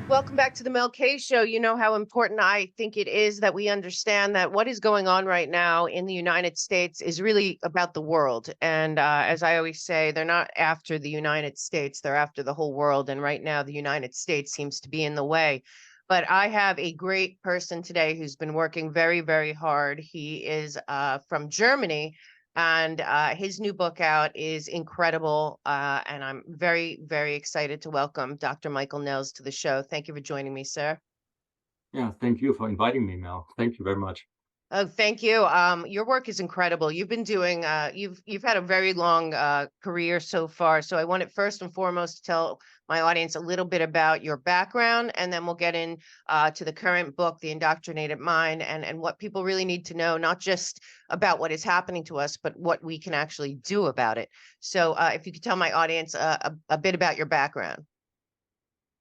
Welcome back to the Mel K Show. You know how important I think it is that we understand that what is going on right now in the United States is really about the world. And as I always say, they're not after the United States, they're after the whole world. And right now, the United States seems to be in the way. But I have a great person today who's been working very, very hard. He is from Germany, and his new book out is incredible. And I'm very, very excited to welcome Dr. Michael Nehls to the show. Thank you for joining me, sir. Yeah, thank you for inviting me, Mel. Thank you very much. Oh, thank you. Your work is incredible. You've been doing you've had a very long career so far. So I wanted first and foremost to tell my audience a little bit about your background, and then we'll get in to the current book, The Indoctrinated Mind, and what people really need to know, not just about what is happening to us, but what we can actually do about it. So if you could tell my audience a bit about your background.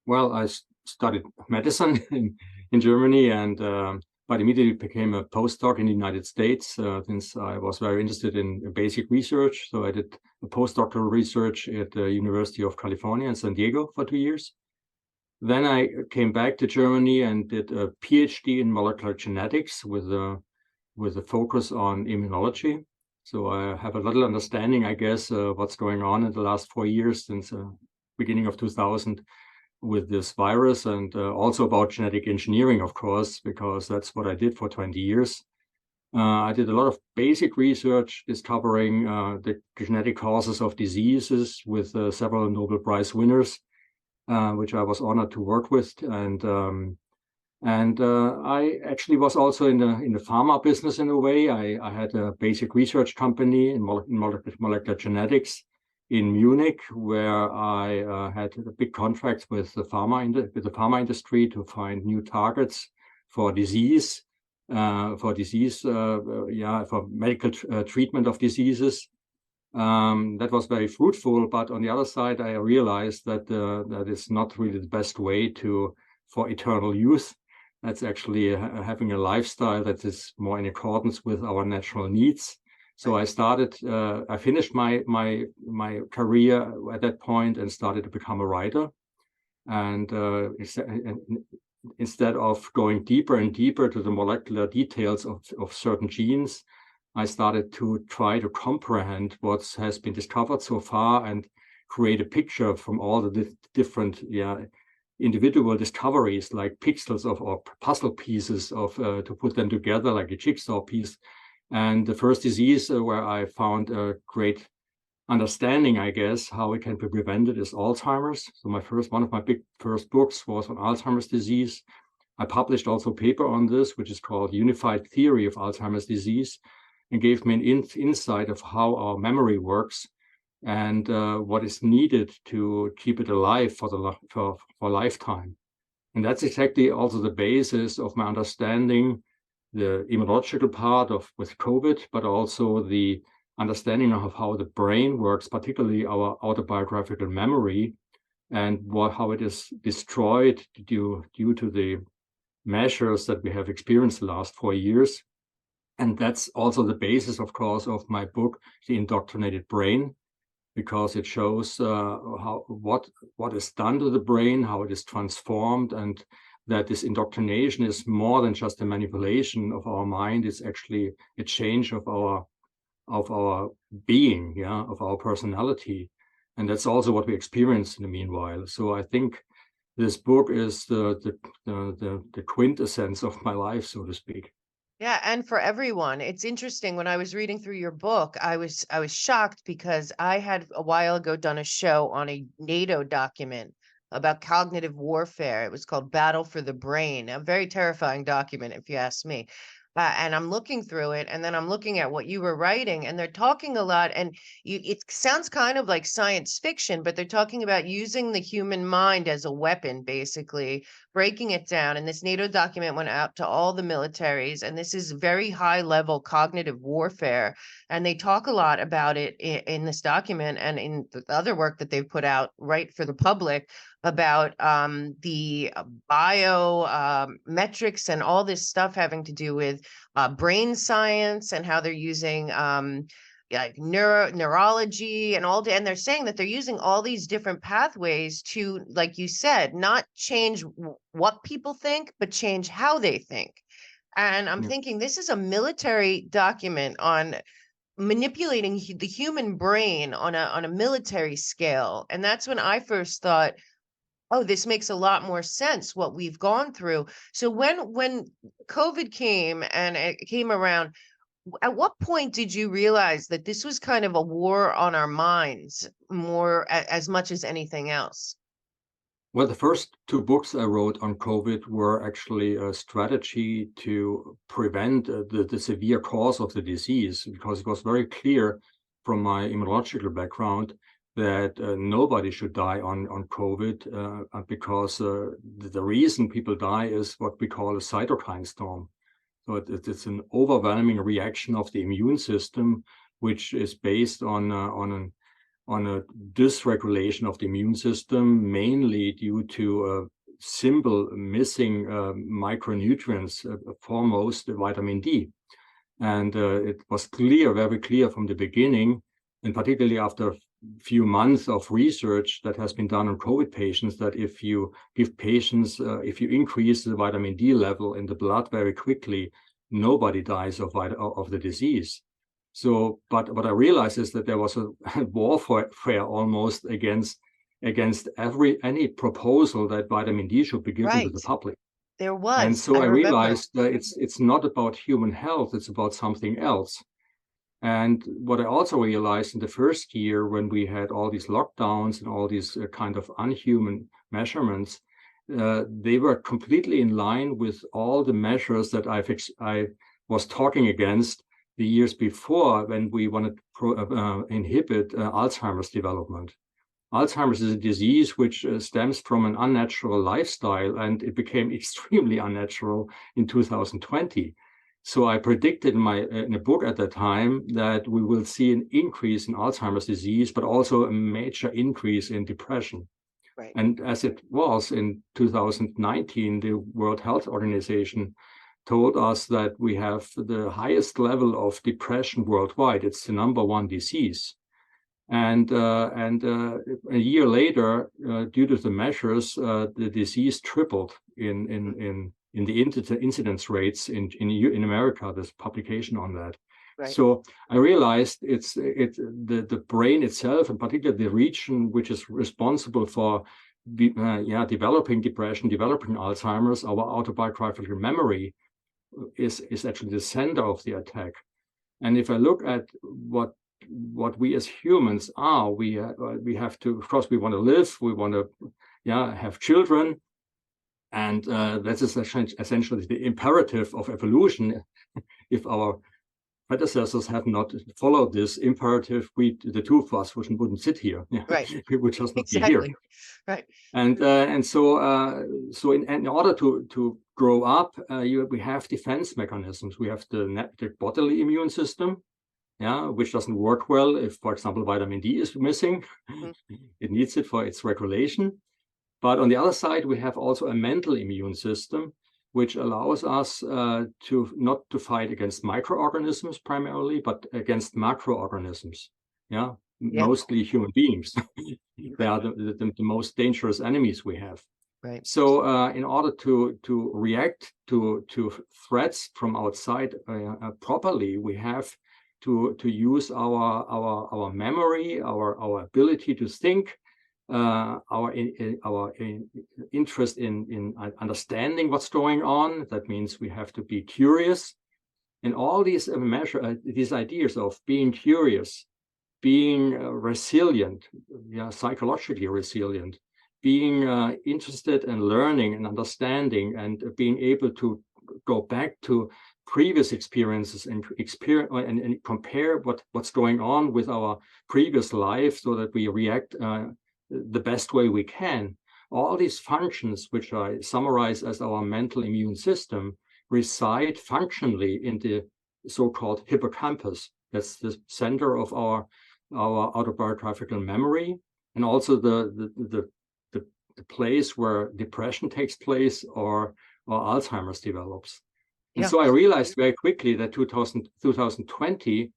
Well, I studied medicine in Germany and but immediately became a postdoc in the United States since I was very interested in basic research. So I did a postdoctoral research at the University of California in San Diego for 2 years. Then I came back to Germany and did a PhD in molecular genetics with a focus on immunology. So I have a little understanding, I guess, what's going on in the last 4 years since beginning of 2000 with this virus, and also about genetic engineering, of course, because that's what I did for 20 years. I did a lot of basic research discovering the genetic causes of diseases with several Nobel Prize winners, which I was honored to work with. And I actually was also in the pharma business in a way. I had a basic research company in molecular genetics in Munich, where I had big contracts with the pharma industry to find new targets for disease, for medical treatment of diseases. That was very fruitful, but on the other side, I realized that that is not really the best way for eternal youth. That's actually having a lifestyle that is more in accordance with our natural needs. So I finished my career at that point and started to become a writer. And instead of going deeper and deeper to the molecular details of certain genes, I started to try to comprehend what has been discovered so far and create a picture from all the different individual discoveries, like pixels or puzzle pieces to put them together like a jigsaw piece. And the first disease where I found a great understanding, I guess, how it can be prevented is Alzheimer's. So one of my first books was on Alzheimer's disease. I published also a paper on this, which is called Unified Theory of Alzheimer's Disease, and gave me an insight of how our memory works and what is needed to keep it alive for a lifetime. And that's exactly also the basis of my understanding the immunological part with COVID, but also the understanding of how the brain works, particularly our autobiographical memory, and how it is destroyed due to the measures that we have experienced the last 4 years. And that's also the basis, of course, of my book, The Indoctrinated Brain, because it shows what is done to the brain, how it is transformed, and that this indoctrination is more than just a manipulation of our mind. It's actually a change of our being, of our personality. And that's also what we experience in the meanwhile. So I think this book is the quintessence of my life, so to speak. Yeah, and for everyone. It's interesting when I was reading through your book, I was shocked because I had a while ago done a show on a NATO document about cognitive warfare. It was called Battle for the Brain, a very terrifying document if you ask me. And I'm looking through it, and then I'm looking at what you were writing, and they're talking a lot, and it sounds kind of like science fiction, but they're talking about using the human mind as a weapon, basically breaking it down. And this NATO document went out to all the militaries, and this is very high level cognitive warfare. And they talk a lot about it in this document and in the other work that they've put out right for the public about the bio metrics and all this stuff having to do with brain science and how they're using like neurology and all, and they're saying that they're using all these different pathways to, like you said, not change what people think, but change how they think. And I'm thinking this is a military document on manipulating the human brain on a military scale. And that's when I first thought, oh, this makes a lot more sense what we've gone through. So when COVID came and it came around, at what point did you realize that this was kind of a war on our minds more as much as anything else? Well, the first two books I wrote on COVID were actually a strategy to prevent the severe cause of the disease, because it was very clear from my immunological background that nobody should die on COVID, because the reason people die is what we call a cytokine storm. So it's an overwhelming reaction of the immune system, which is based on a dysregulation of the immune system, mainly due to simple missing micronutrients, foremost vitamin D. And it was clear, very clear from the beginning, and particularly after a few months of research that has been done on COVID patients, that if you give patients, if you increase the vitamin D level in the blood very quickly, nobody dies of the disease. So, but what I realized is that there was a warfare almost against any proposal that vitamin D should be given to the public. There And was, so I I remember. realized that it's not about human health, it's about something else. And what I also realized in the first year, when we had all these lockdowns and all these kind of unhuman measurements, they were completely in line with all the measures that I was talking against the years before, when we wanted to inhibit Alzheimer's development. Alzheimer's is a disease which stems from an unnatural lifestyle, and it became extremely unnatural in 2020. So I predicted in a book at that time that we will see an increase in Alzheimer's disease, but also a major increase in depression. Right. And as it was in 2019, the World Health Organization told us that we have the highest level of depression worldwide. It's the #1 disease. And a year later, due to the measures, the disease tripled in the incidence rates in America. There's publication on that. Right. So I realized the brain itself, and particularly the region which is responsible for developing depression, developing Alzheimer's, our autobiographical memory, is actually the center of the attack. And if I look at what we as humans are, we have to, of course, we want to live, we want to have children, and that is essentially the imperative of evolution. If our predecessors have not followed this imperative, the two of us wouldn't sit here. Right. We would just not Exactly. be here. Right. And so in order to grow up, we have defense mechanisms. We have the bodily immune system, which doesn't work well if, for example, vitamin D is missing. It needs it for its regulation. But on the other side, we have also a mental immune system, which allows us not to fight against microorganisms primarily, but against macroorganisms. Mostly human beings. They are the most dangerous enemies we have. Right. So in order to react to threats from outside properly, we have to use our memory, our ability to think, our interest in understanding what's going on. That means we have to be curious. And all these these ideas of being curious, being resilient, psychologically resilient, being interested in learning and understanding, and being able to go back to previous experiences and compare what's going on with our previous life, so that we react the best way we can. All these functions, which I summarize as our mental immune system, reside functionally in the so-called hippocampus. That's the center of our autobiographical memory, and also the place where depression takes place or Alzheimer's develops. And so I realized very quickly that 2020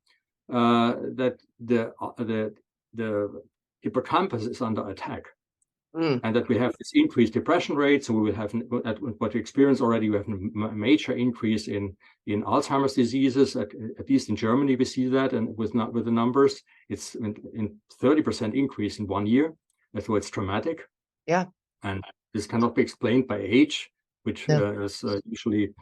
that the hippocampus is under attack. And that we have this increased depression rate. So we will have what we experience already. We have a major increase in Alzheimer's diseases. At least in Germany, we see that, and with the numbers, it's in 30% increase in 1 year. So it's dramatic. Yeah. And this cannot be explained by age, which is usually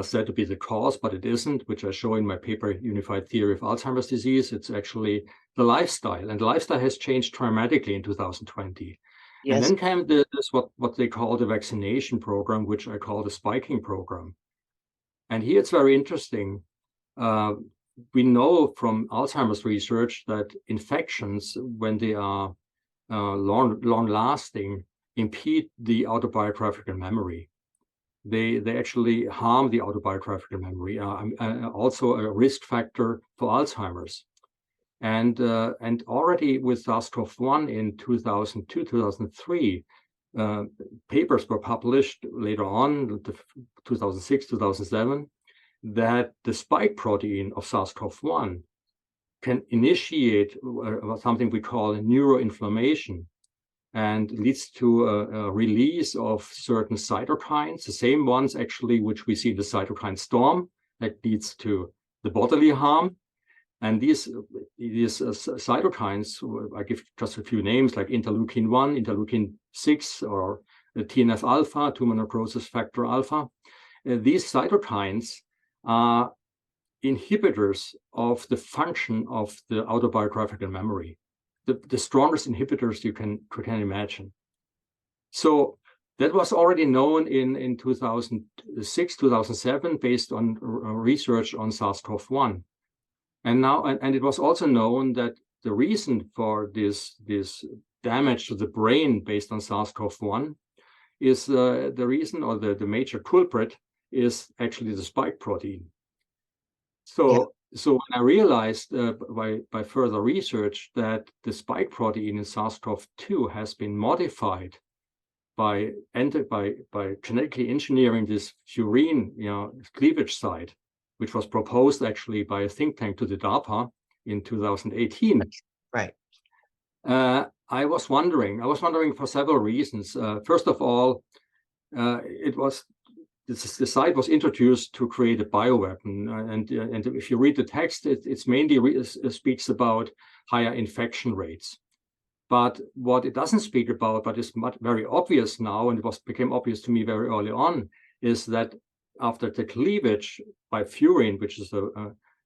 said to be the cause, but it isn't, which I show in my paper, Unified Theory of Alzheimer's Disease. It's actually the lifestyle, and the lifestyle has changed dramatically in 2020. Yes. And then came this what they call the vaccination program, which I call the spiking program. And here it's very interesting. We know from Alzheimer's research that infections, when they are long-lasting, impede the autobiographical memory. They actually harm the autobiographical memory, also a risk factor for Alzheimer's. And already with SARS-CoV-1 in 2002, 2003, papers were published later on, 2006, 2007, that the spike protein of SARS-CoV-1 can initiate something we call neuroinflammation, and leads to a release of certain cytokines, the same ones actually which we see in the cytokine storm that leads to the bodily harm. And these cytokines, I give just a few names like interleukin-1, interleukin-6, or TNF-alpha, tumor necrosis factor alpha. These cytokines are inhibitors of the function of the autobiographical memory, the strongest inhibitors you can imagine. So that was already known in 2006, 2007, based on research on SARS-CoV-1. And it was also known that the reason for this damage to the brain based on SARS-CoV-1 is the reason, or the major culprit, is actually the spike protein. So when I realized by further research that the spike protein in SARS-CoV-2 has been modified by genetically engineering this furin, cleavage site, which was proposed actually by a think tank to the DARPA in 2018. Right. I was wondering for several reasons. First of all, the site was introduced to create a bioweapon, and if you read the text, it's mainly speaks about higher infection rates. But what it doesn't speak about, but is very obvious now, and it became obvious to me very early on, is that after the cleavage by furin, which is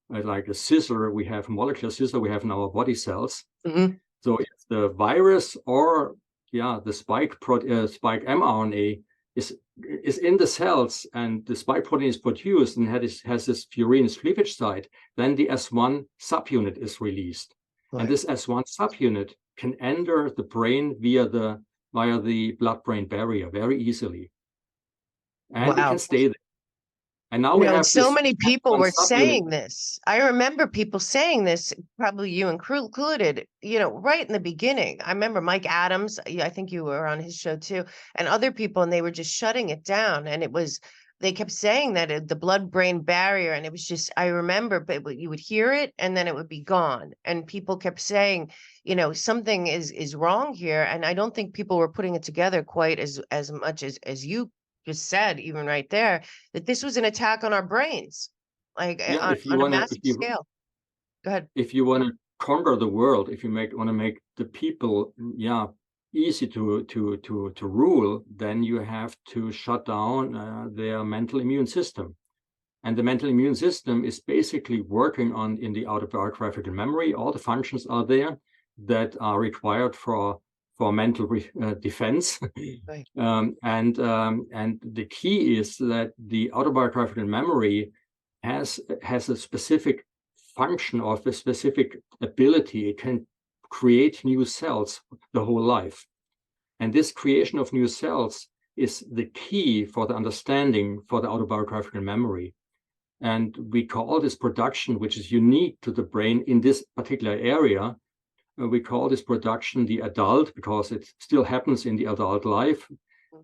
like a scissor, we have a molecular scissor we have in our body cells. Mm-hmm. So if the virus or the spike mRNA is in the cells and the spike protein is produced and has this furin cleavage site, then the S1 subunit is released. Right. And this S1 subunit can enter the brain via the blood-brain barrier very easily. And it can stay there. And now we have so many people were saying this. I remember people saying this, probably you included, right in the beginning. I remember Mike Adams, I think you were on his show too, and other people, and they were just shutting it down. And they kept saying that the blood-brain barrier, and it was just, I remember, but you would hear it and then it would be gone. And people kept saying, something is wrong here. And I don't think people were putting it together quite as much as you just said, even right there, that this was an attack on our brains, like on a massive scale. Go ahead. If you want to conquer the world, if you want to make the people, easy to rule, then you have to shut down their mental immune system. And the mental immune system is basically working in the autobiographical memory. All the functions are there that are required for mental defense. Right. And the key is that the autobiographical memory has a specific function or a specific ability. It can create new cells the whole life. And this creation of new cells is the key for the understanding for the autobiographical memory. And we call this production, which is unique to the brain in this particular area, we call this production the adult, because it still happens in the adult life.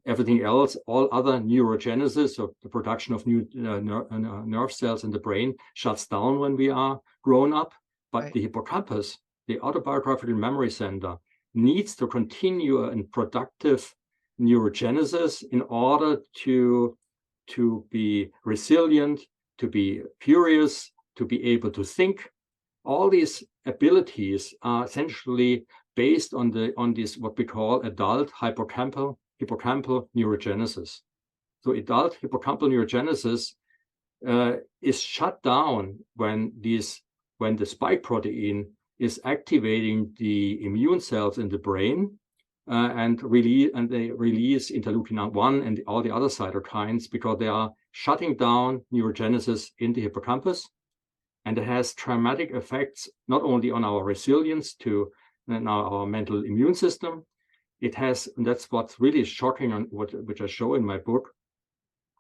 Everything else, all other neurogenesis, or the production of new nerve cells in the brain, shuts down when we are grown up. but Right. the hippocampus, the autobiographical memory center, needs to continue in productive neurogenesis in order to be resilient, to be curious, to be able to think. All these abilities are essentially based on this what we call adult hippocampal neurogenesis. So adult hippocampal neurogenesis is shut down when the spike protein is activating the immune cells in the brain, and they release interleukin-1 and all the other cytokines, because they are shutting down neurogenesis in the hippocampus. And it has traumatic effects not only on our resilience to our mental immune system. It has, and that's what's really shocking, on which I show in my book.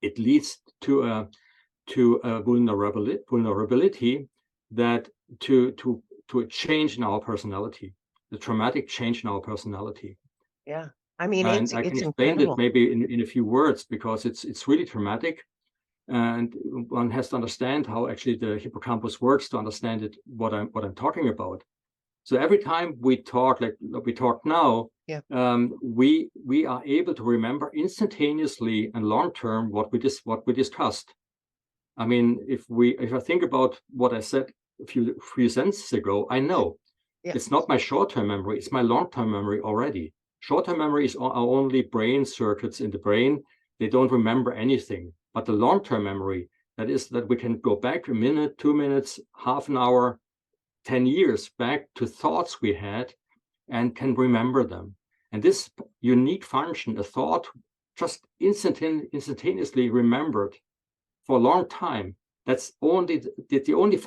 It leads to a vulnerability that to a change in our personality, the traumatic change in our personality. Yeah. I mean, And I can it's explain that incredible. maybe in a few words, because it's really traumatic. And one has to understand how actually the hippocampus works to understand it, what I'm talking about. So every time we talk, like we talk now, Yeah. We are able to remember instantaneously and long term what we discussed. I mean, if I think about what I said a few sentences ago, I know Yeah. it's not my short-term memory, it's my long-term memory already. Short-term memories are only brain circuits in the brain. They don't remember anything. But the long-term memory, that is that we can go back a minute, 2 minutes, half an hour, 10 years back to thoughts we had and can remember them. And this unique function, a thought just instantaneously remembered for a long time, that's only the only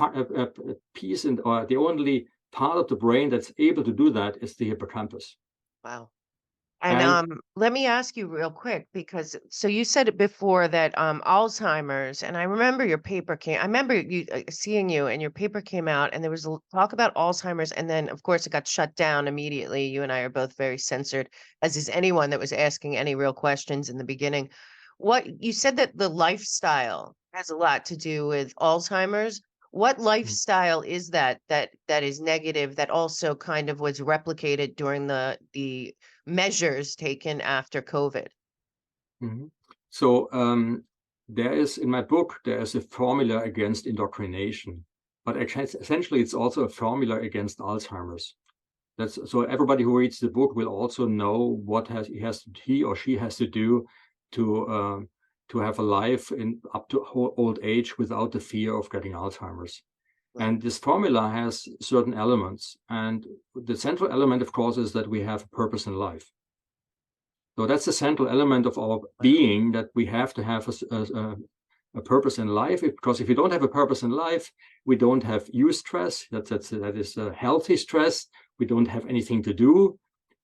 piece or the only part of the brain that's able to do that is the hippocampus. Wow. And And let me ask you real quick, because so you said it before that Alzheimer's, and I remember your paper came. I remember you seeing you, and your paper came out, and there was talk about Alzheimer's, and then of course it got shut down immediately. You and I are both very censored, as is anyone that was asking any real questions in the beginning. What you said, that the lifestyle has a lot to do with Alzheimer's. What lifestyle is that is negative, that also kind of was replicated during the measures taken after COVID? mhm. So there is, in my book, there is a formula against indoctrination, but essentially it's also a formula against Alzheimer's. That's so everybody who reads the book will also know what he or she has to do to have a life in up to old age without the fear of getting Alzheimer's. Right. And this formula has certain elements, and the central element, of course, is that we have a purpose in life. So that's the central element of our Wow. being, that we have to have a purpose in life. Because if we don't have a purpose in life, we don't have eustress. That is healthy stress. We don't have anything to do,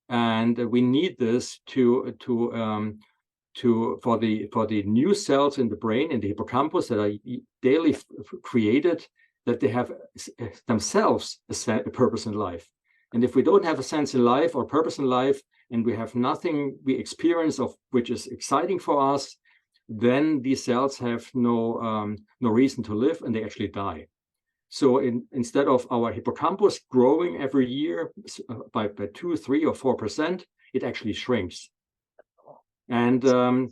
and we need this for the new cells in the brain, in the hippocampus, that are daily created, that they have themselves a purpose in life. And if we don't have a sense in life or purpose in life, and we have nothing we experience of which is exciting for us, then these cells have no reason to live, and they actually die. So instead of our hippocampus growing every year by 2, 3, or 4%, it actually shrinks. And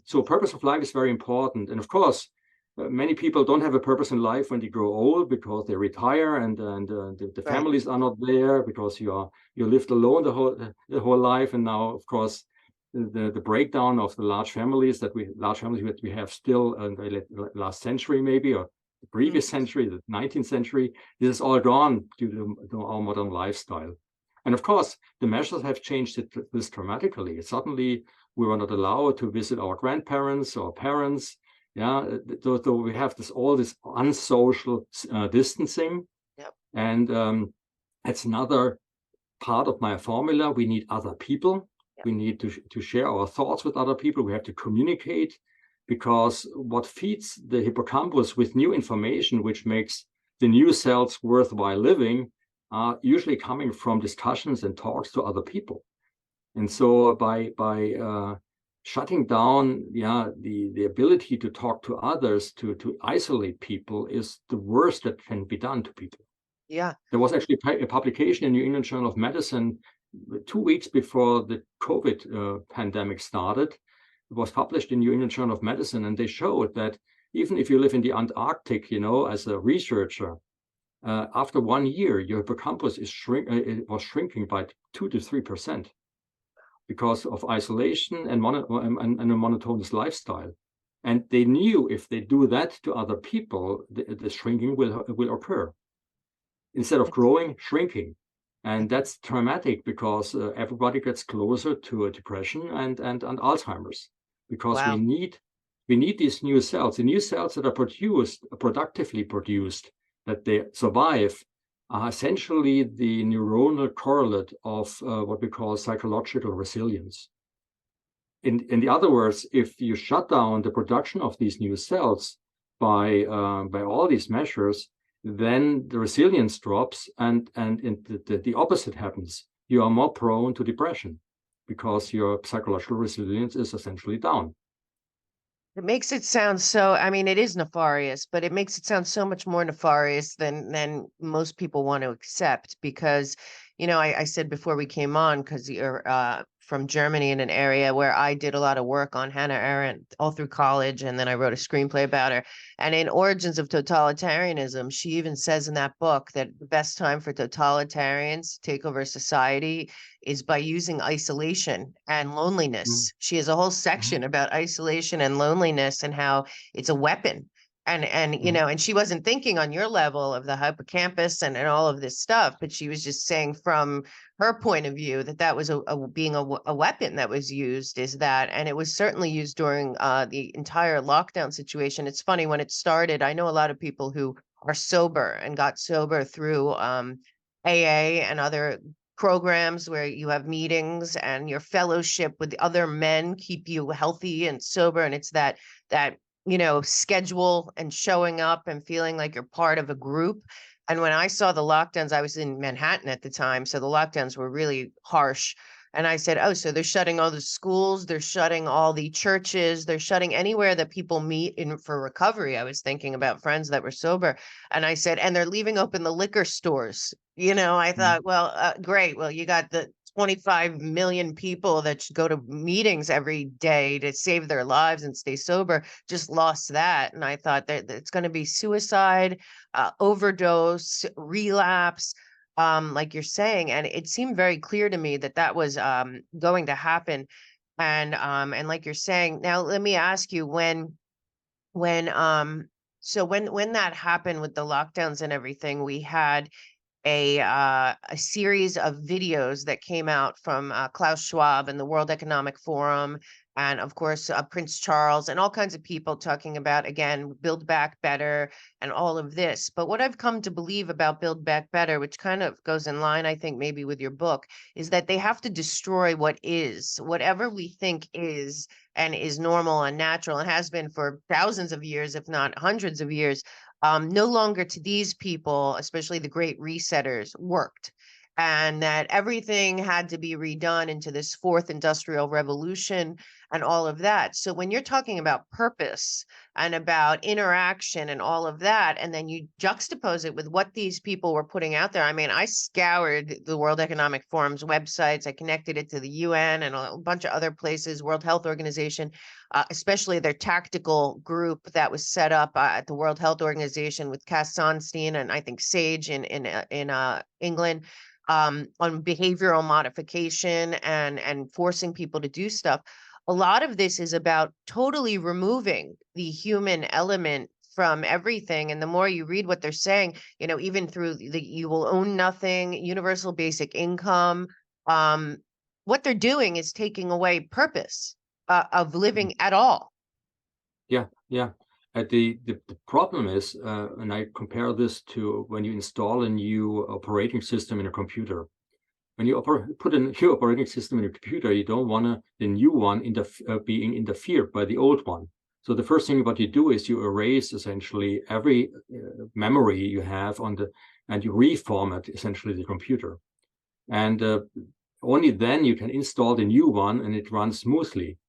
so purpose of life is very important. And of course, many people don't have a purpose in life when they grow old, because they retire, and the Right. families are not there, because you lived alone the whole life. And now, of course, the breakdown of the large families that we have still in the last century, maybe, or the Mm. previous century, the 19th century, this is all gone due to our modern lifestyle. And of course, the measures have changed this dramatically. Suddenly, we were not allowed to visit our grandparents or parents. Yeah, so we have all this unsocial distancing, Yep. and that's another part of my formula. We need other people. Yep. We need to share our thoughts with other people. We have to communicate, because what feeds the hippocampus with new information, which makes the new cells worthwhile living, are usually coming from discussions and talks to other people. And so by shutting down the ability to talk to others, to isolate people, is the worst that can be done to people. Yeah. There was actually a publication in New England Journal of Medicine 2 weeks before the COVID pandemic started. It was published in New England Journal of Medicine, and they showed that even if you live in the Antarctic, as a researcher, after 1 year, your hippocampus was shrinking by 2 to 3% because of isolation and a monotonous lifestyle. And they knew if they do that to other people, the shrinking will occur. Instead of growing, shrinking. And that's traumatic because everybody gets closer to a depression and Alzheimer's, because we Wow. need these new cells. The new cells that are productively produced, that they survive, are essentially the neuronal correlate of what we call psychological resilience. In the other words, if you shut down the production of these new cells by all these measures, then the resilience drops, and the opposite happens. You are more prone to depression because your psychological resilience is essentially down. It makes it sound so, I mean, it is nefarious, but it makes it sound so much more nefarious than most people want to accept because, I said before we came on, because you're from Germany, in an area where I did a lot of work on Hannah Arendt all through college, and then I wrote a screenplay about her. And in Origins of Totalitarianism, she even says in that book that the best time for totalitarians to take over society is by using isolation and Mm-hmm. loneliness. She has a whole section about isolation and loneliness and how it's a weapon. Mm-hmm. And she wasn't thinking on your level of the hippocampus and all of this stuff, but she was just saying from her point of view that was a weapon that was used, is that, and it was certainly used during the entire lockdown situation. It's funny, when it started, I know a lot of people who are sober and got sober through AA and other programs where you have meetings and your fellowship with other men keep you healthy and sober, and it's that schedule and showing up and feeling like you're part of a group. And when I saw the lockdowns, I was in Manhattan at the time, so the lockdowns were really harsh. And I said, oh, so they're shutting all the schools, they're shutting all the churches, they're shutting anywhere that people meet in for recovery. I was thinking about friends that were sober. And I said, and they're leaving open the liquor stores. I thought, well, great. Well, you got the 25 million people that should go to meetings every day to save their lives and stay sober, just lost that. And I thought that it's going to be suicide, overdose, relapse, like you're saying. And it seemed very clear to me that that was going to happen. And like you're saying, now let me ask you, when so when that happened with the lockdowns and everything, we had a series of videos that came out from Klaus Schwab and the World Economic Forum, and of course Prince Charles, and all kinds of people talking about, again, Build Back Better and all of this. But what I've come to believe about Build Back Better, which kind of goes in line, I think, maybe with your book, is that they have to destroy what is, whatever we think is and is normal and natural and has been for thousands of years, if not hundreds of years. No longer to these people, especially the great resetters, worked. And that everything had to be redone into this fourth industrial revolution and all of that. So when you're talking about purpose and about interaction and all of that, and then you juxtapose it with what these people were putting out there. I mean, I scoured the World Economic Forum's websites. I connected it to the UN and a bunch of other places, World Health Organization, especially their tactical group that was set up at the World Health Organization with Cass Sonstein and I think Sage in England, on behavioral modification and forcing people to do stuff. A lot of this is about totally removing the human element from everything. And the more you read what they're saying, even through the you will own nothing, universal basic income, what they're doing is taking away purpose of living at all. Yeah, yeah. The problem is, and I compare this to when you install a new operating system in a computer. When you put a new operating system in a computer, you don't want the new one being interfered by the old one. So the first thing what you do is you erase essentially every memory you have and you reformat essentially the computer. And only then you can install the new one and it runs smoothly.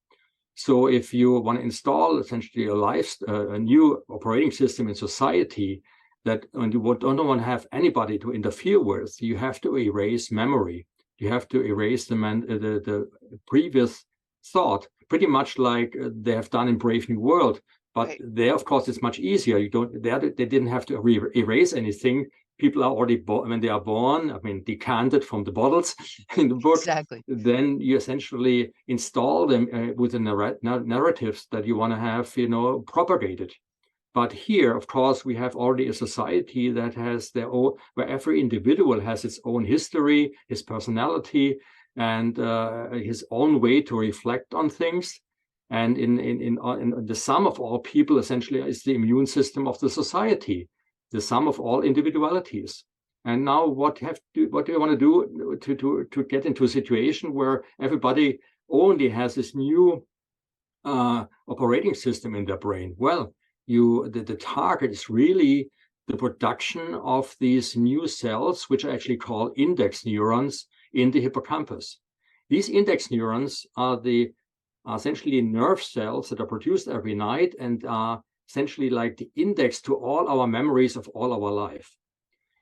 So if you want to install essentially a new operating system in society, that when you don't want to have anybody to interfere with, you have to erase memory. You have to erase the previous thought, pretty much like they have done in Brave New World. But there, of course, it's much easier. They didn't have to erase anything. People are already born when they are born. I mean, decanted from the bottles in the book. Exactly. Then you essentially install them with the narratives that you want to have, propagated. But here, of course, we have already a society that has their own, where every individual has its own history, his personality, and his own way to reflect on things. And in the sum of all people, essentially, is the immune system of the society, the sum of all individualities. And now, what do you want to do to get into a situation where everybody only has this new operating system in their brain? Well, the target is really the production of these new cells, which are actually called index neurons in the hippocampus. These index neurons are essentially nerve cells that are produced every night and are essentially like the index to all our memories of all our life.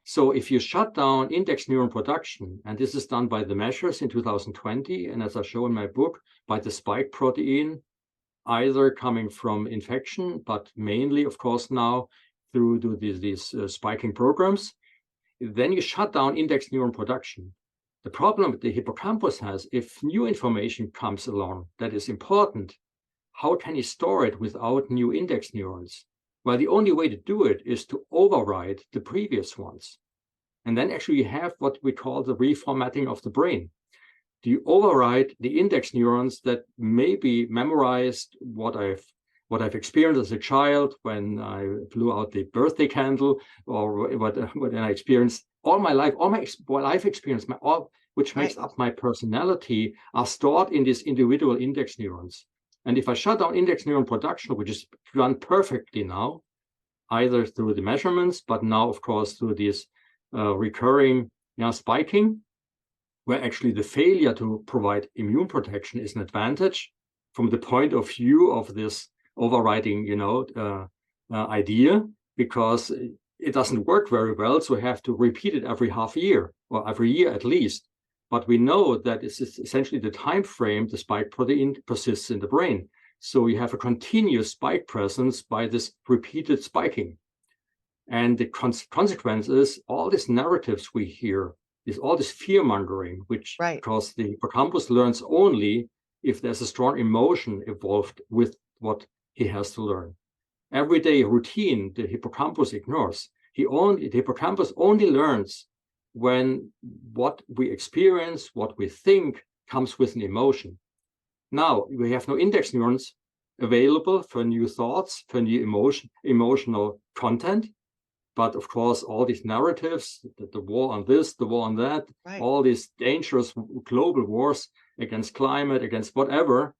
So if you shut down index neuron production, and this is done by the measures in 2020, and as I show in my book, by the spike protein, either coming from infection, but mainly, of course, now through these spiking programs, then you shut down index neuron production. The problem that the hippocampus has, if new information comes along that is important, how can you store it without new index neurons? Well, the only way to do it is to override the previous ones. And then actually you have what we call the reformatting of the brain. Do you override the index neurons that maybe memorized what I've experienced as a child when I blew out the birthday candle, or what I experienced all my life, what I've experienced, which makes up my personality, are stored in these individual index neurons. And if I shut down index neuron production, which is run perfectly now, either through the measurements, but now, of course, through this recurring spiking, where actually the failure to provide immune protection is an advantage from the point of view of this overriding, idea, because it doesn't work very well. So we have to repeat it every half year or every year at least. But we know that it's essentially the time frame the spike protein persists in the brain. So you have a continuous spike presence by this repeated spiking. And the consequence is all these narratives we hear, is all this fear mongering, which because the hippocampus learns only if there's a strong emotion involved with what he has to learn. Everyday routine, the hippocampus ignores. The hippocampus only learns when what we experience, what we think, comes with an emotion. Now, we have no index neurons available for new thoughts, for new emotional content. But of course, all these narratives, the war on this, the war on that, all these dangerous global wars against climate, against whatever,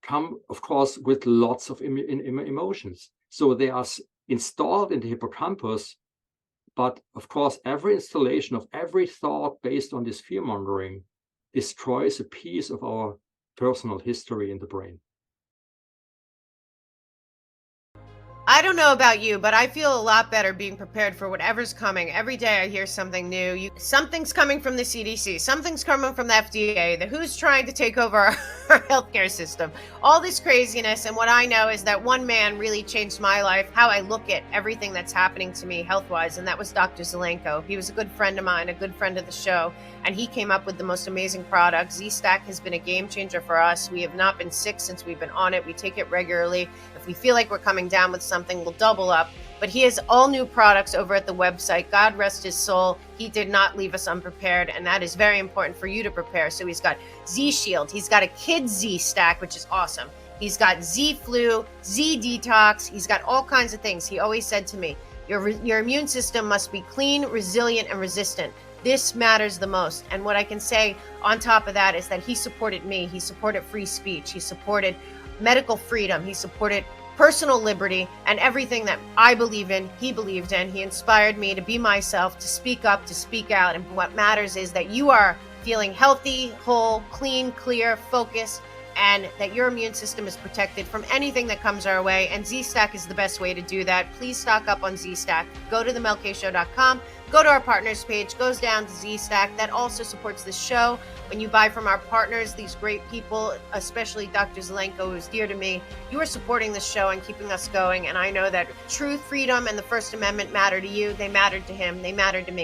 come, of course, with lots of emotions. So they are installed in the hippocampus. But of course, every installation of every thought based on this fear mongering destroys a piece of our personal history in the brain. I don't know about you, but I feel a lot better being prepared for whatever's coming. Every day I hear something new. Something's coming from the CDC. Something's coming from the FDA. Who's trying to take over our healthcare system. All this craziness. And what I know is that one man really changed my life, how I look at everything that's happening to me health-wise. And that was Dr. Zelenko. He was a good friend of mine, a good friend of the show. And he came up with the most amazing product. Z-Stack has been a game changer for us. We have not been sick since we've been on it. We take it regularly. If we feel like we're coming down with something, we'll double up. But he has all new products over at the website. God rest his soul. He did not leave us unprepared, and that is very important for you to prepare. So he's got Z-Shield. He's got a Kid Z-Stack, which is awesome. He's got Z-Flu, Z-Detox. He's got all kinds of things. He always said to me, your immune system must be clean, resilient, and resistant. This matters the most. And what I can say on top of that is that he supported me. He supported free speech. He supported medical freedom. He supported personal liberty, and everything that I believe in, he believed in. He inspired me to be myself, to speak up, to speak out. And what matters is that you are feeling healthy, whole, clean, clear, focused, and that your immune system is protected from anything that comes our way. And Z-Stack is the best way to do that. Please stock up on Z-Stack. Go to themelkshow.com, go to our partners page, goes down to Z-Stack. That also supports the show. When you buy from our partners, these great people, especially Dr. Zelenko, who's dear to me, you are supporting the show and keeping us going. And I know that truth, freedom, and the First Amendment matter to you. They mattered to him. They mattered to me.